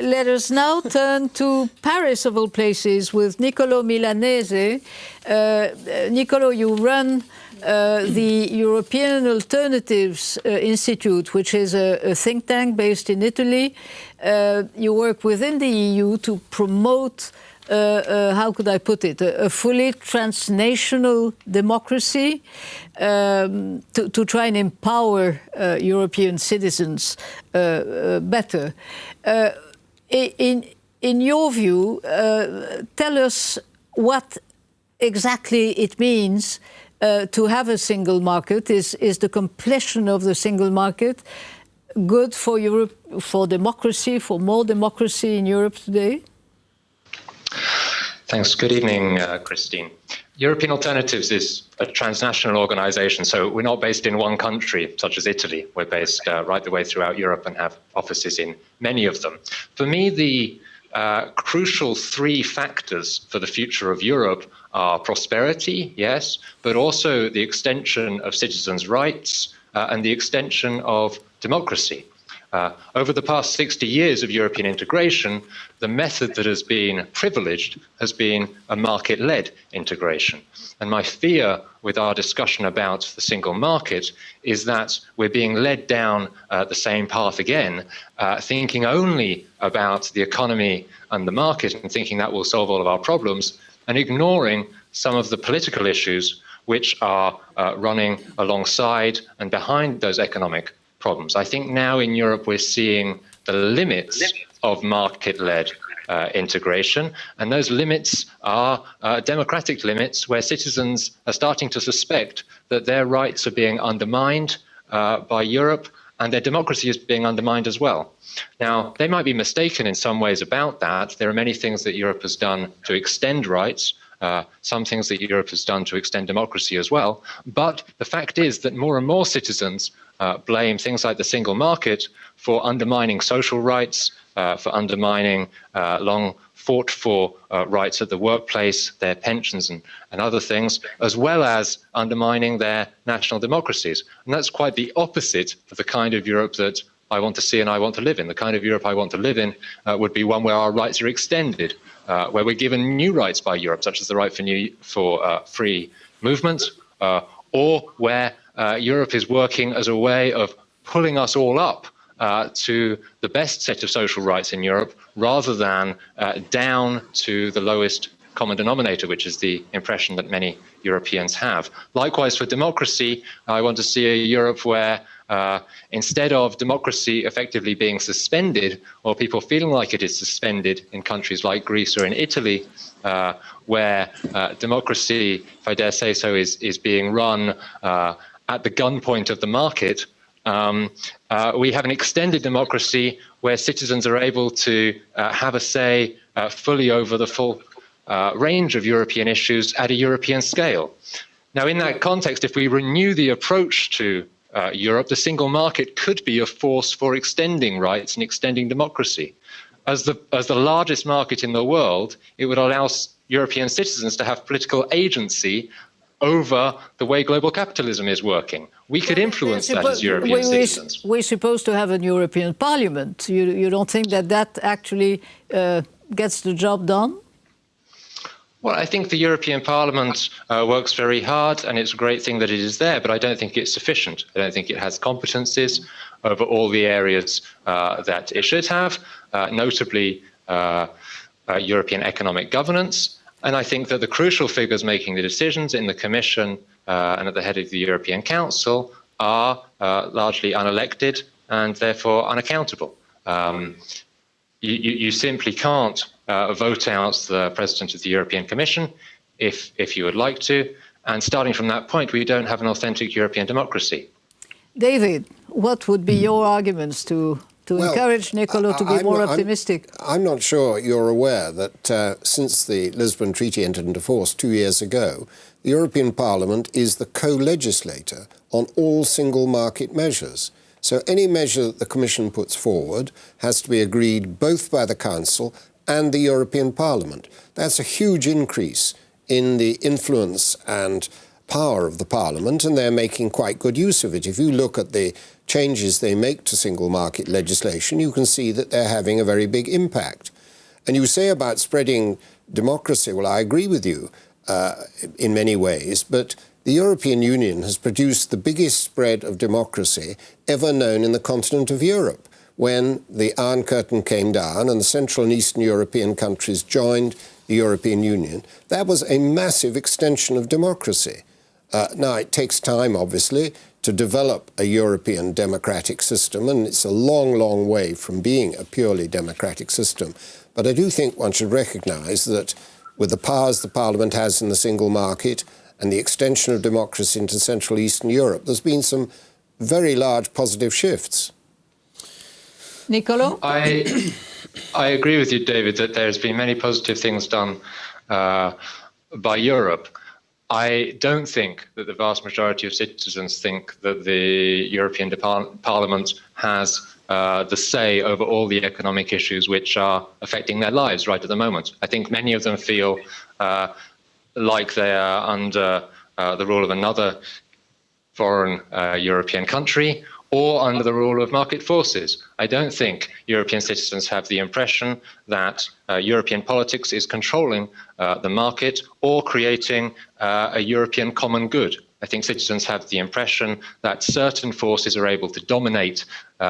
Let us now turn to Paris, of all places, with Niccolo Milanese. Niccolo, you run the European Alternatives Institute, which is a think tank based in Italy. You work within the EU to promote, how could I put it, a fully transnational democracy, to try and empower European citizens better. In your view, tell us what exactly it means to have a single market. Is the completion of the single market good for Europe, for democracy, for more democracy in Europe today? Thanks. Good evening, Christine. European Alternatives is a transnational organization, so we're not based in one country, such as Italy. We're based right the way throughout Europe and have offices in many of them. For me, the crucial three factors for the future of Europe are prosperity, yes, but also the extension of citizens' rights and the extension of democracy. Over the past 60 years of European integration, the method that has been privileged has been a market-led integration. And my fear with our discussion about the single market is that we're being led down the same path again, thinking only about the economy and the market and thinking that will solve all of our problems, and ignoring some of the political issues which are running alongside and behind those economic problems. I think now in Europe we're seeing the limits of market-led integration, and those limits are democratic limits where citizens are starting to suspect that their rights are being undermined by Europe and their democracy is being undermined as well. Now, they might be mistaken in some ways about that. There are many things that Europe has done to extend rights, some things that Europe has done to extend democracy as well. But the fact is that more and more citizens blame things like the single market for undermining social rights, for undermining long fought for rights at the workplace, their pensions and other things, as well as undermining their national democracies. And that's quite the opposite of the kind of Europe that I want to see and I want to live in. The kind of Europe I want to live in would be one where our rights are extended, where we're given new rights by Europe, such as the right for free movement, or where Europe is working as a way of pulling us all up to the best set of social rights in Europe, rather than down to the lowest common denominator, which is the impression that many Europeans have. Likewise, for democracy, I want to see a Europe where instead of democracy effectively being suspended, or people feeling like it is suspended in countries like Greece or in Italy, where democracy, if I dare say so, is being run at the gunpoint of the market, we have an extended democracy where citizens are able to have a say fully over the full range of European issues at a European scale. Now, in that context, if we renew the approach to Europe, the single market could be a force for extending rights and extending democracy. As the largest market in the world, it would allow European citizens to have political agency over the way global capitalism is working. We could influence that as European citizens. We're supposed to have a European Parliament. You don't think that actually gets the job done? Well, I think the European Parliament works very hard, and it's a great thing that it is there, but I don't think it's sufficient. I don't think it has competencies over all the areas that it should have, notably European economic governance. And I think that the crucial figures making the decisions in the Commission and at the head of the European Council are largely unelected and therefore unaccountable. You simply can't vote out the President of the European Commission if you would like to. And starting from that point, we don't have an authentic European democracy. David, what would be your arguments to encourage Niccolo to be more optimistic? I'm not sure you're aware that since the Lisbon Treaty entered into force 2 years ago, the European Parliament is the co-legislator on all single market measures. So any measure that the Commission puts forward has to be agreed both by the Council and the European Parliament. That's a huge increase in the influence and power of the Parliament, and they're making quite good use of it. If you look at the changes they make to single market legislation, you can see that they're having a very big impact. And you say about spreading democracy, well, I agree with you in many ways, but the European Union has produced the biggest spread of democracy ever known in the continent of Europe. When the Iron Curtain came down and the Central and Eastern European countries joined the European Union, that was a massive extension of democracy. Now, it takes time, obviously, to develop a European democratic system, and it's a long, long way from being a purely democratic system. But I do think one should recognise that with the powers the Parliament has in the single market and the extension of democracy into Central Eastern Europe, there's been some very large positive shifts. Niccolo? I agree with you, David, that there's been many positive things done by Europe. I don't think that the vast majority of citizens think that the European Parliament has the say over all the economic issues which are affecting their lives right at the moment. I think many of them feel like they are under the rule of another foreign European country, or under the rule of market forces. I don't think European citizens have the impression that European politics is controlling the market or creating a European common good. I think citizens have the impression that certain forces are able to dominate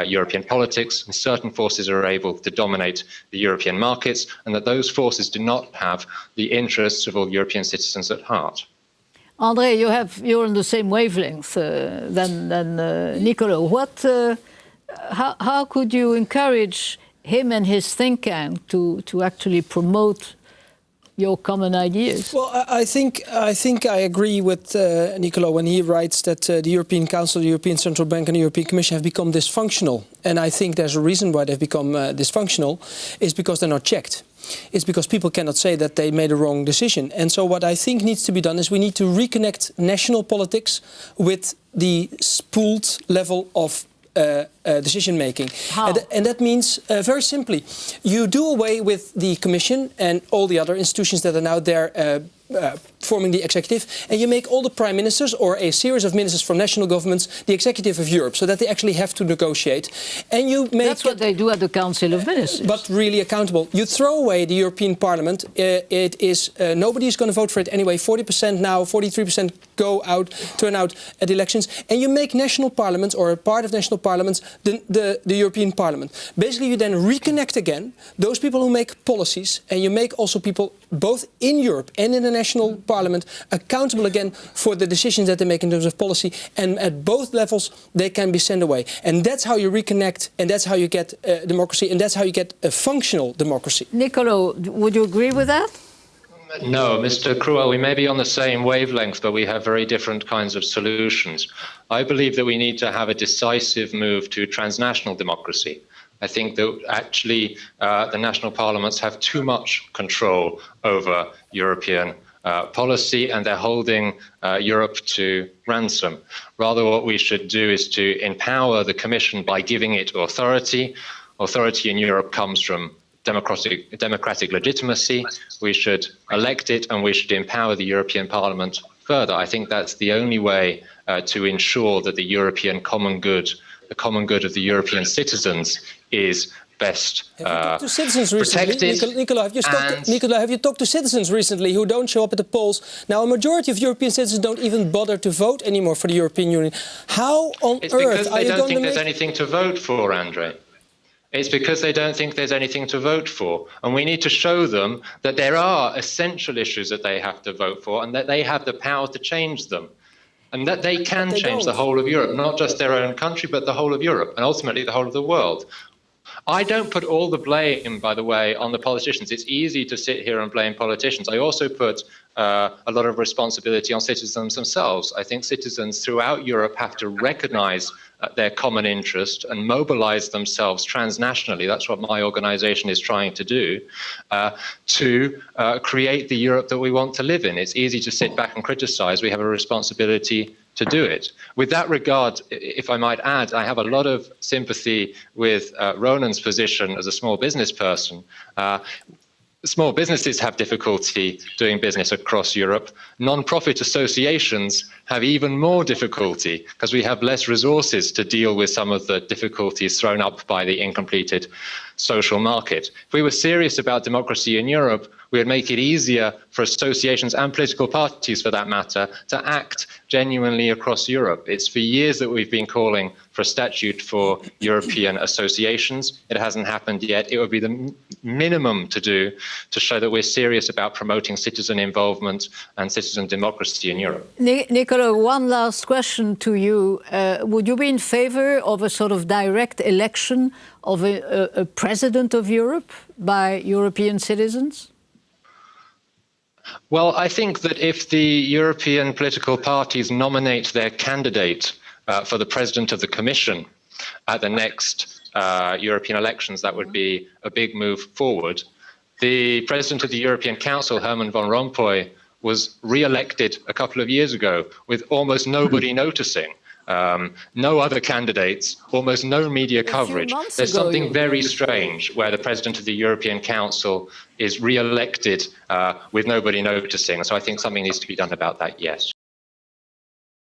European politics and certain forces are able to dominate the European markets, and that those forces do not have the interests of all European citizens at heart. Andre, you're on the same wavelength than Niccolo. How could you encourage him and his think tank to actually promote your common ideas? Well, I think I agree with Niccolo when he writes that the European Council, the European Central Bank and the European Commission have become dysfunctional. And I think there's a reason why they've become dysfunctional, is because they're not checked. It's because people cannot say that they made a wrong decision. And so what I think needs to be done is we need to reconnect national politics with the pooled level of decision making. How? And that means, very simply, you do away with the Commission and all the other institutions that are now there forming the executive, and you make all the prime ministers or a series of ministers from national governments the executive of Europe, so that they actually have to negotiate. And you make That's what they do at the Council of Ministers. But really accountable. You throw away the European Parliament. It is nobody is going to vote for it anyway. 40% now, 43% turn out at elections, and you make national parliaments or a part of national parliaments the European Parliament. Basically, you then reconnect again those people who make policies, and you make also people both in Europe and in the national parliament accountable again for the decisions that they make in terms of policy, and at both levels they can be sent away. And that's how you reconnect, and that's how you get democracy, and that's how you get a functional democracy. Niccolo, would you agree with that? No, Mr. Cruel, we may be on the same wavelength, but we have very different kinds of solutions. I believe that we need to have a decisive move to transnational democracy. I think that actually the national parliaments have too much control over European policy, and they're holding Europe to ransom. Rather, what we should do is to empower the Commission by giving it authority. Authority in Europe comes from democratic legitimacy. We should elect it, and we should empower the European Parliament further. I think that's the only way to ensure that the European common good, the common good of the European citizens, is best protected. Niccolo, have you talked to citizens recently who don't show up at the polls? Now, a majority of European citizens don't even bother to vote anymore for the European Union. How on earth are you going to make... It's because they don't think there's anything to vote for, Andre. It's because they don't think there's anything to vote for. And we need to show them that there are essential issues that they have to vote for, and that they have the power to change them. And that they can change the whole of Europe, not just their own country, but the whole of Europe, and ultimately the whole of the world. I don't put all the blame, by the way, on the politicians. It's easy to sit here and blame politicians. I also put a lot of responsibility on citizens themselves. I think citizens throughout Europe have to recognize their common interest and mobilize themselves transnationally. That's what my organization is trying to do, to create the Europe that we want to live in. It's easy to sit back and criticize. We have a responsibility to do it. With that regard, if I might add, I have a lot of sympathy with Ronan's position as a small business person. Small businesses have difficulty doing business across Europe. Non-profit associations have even more difficulty because we have less resources to deal with some of the difficulties thrown up by the incompleted social market. If we were serious about democracy in Europe, we would make it easier for associations and political parties, for that matter, to act genuinely across Europe. It's for years that we've been calling for a statute for European associations. It hasn't happened yet. It would be the minimum to do to show that we're serious about promoting citizen involvement and citizen democracy in Europe. Niccolo, one last question to you. Would you be in favor of a sort of direct election of a president of Europe by European citizens? Well, I think that if the European political parties nominate their candidate for the president of the Commission at the next European elections, that would be a big move forward. The president of the European Council, Herman Van Rompuy, was re-elected a couple of years ago with almost nobody noticing. No other candidates, almost no media coverage. There's something very strange where the president of the European Council is re-elected with nobody noticing. So I think something needs to be done about that, yes.